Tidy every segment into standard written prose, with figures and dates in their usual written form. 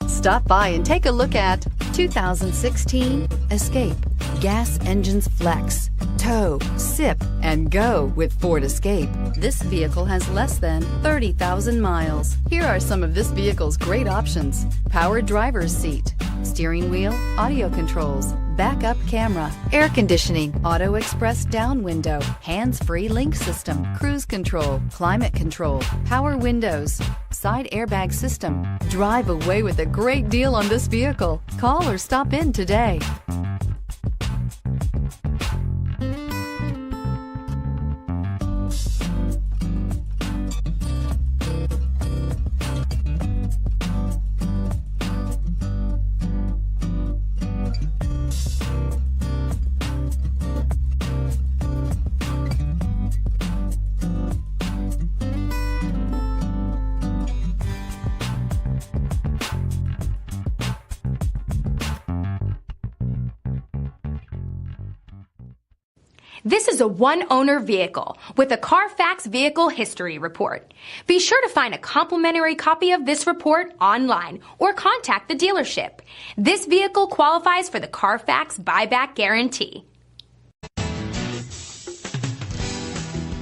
Stop by and take a look at 2016 Escape. Gas engines flex, tow, sip, and go with Ford Escape. This vehicle has less than 30,000 miles. Here are some of this vehicle's great options: power driver's seat, steering wheel audio controls, backup camera, air conditioning, auto express down window, hands-free link system, cruise control, climate control, power windows, side airbag system. Drive away with a great deal on this vehicle. Call or stop in today. This is a one-owner vehicle with a Carfax Vehicle History Report. Be sure to find a complimentary copy of this report online or contact the dealership. This vehicle qualifies for the Carfax Buyback Guarantee.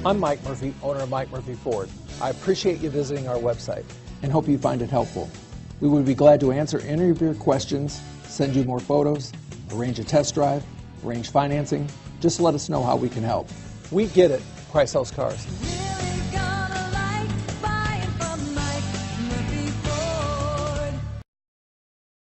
I'm Mike Murphy, owner of Mike Murphy Ford. I appreciate you visiting our website and hope you find it helpful. We would be glad to answer any of your questions, send you more photos, arrange a test drive, arrange financing. Just let us know how we can help. We get it. Price sells cars.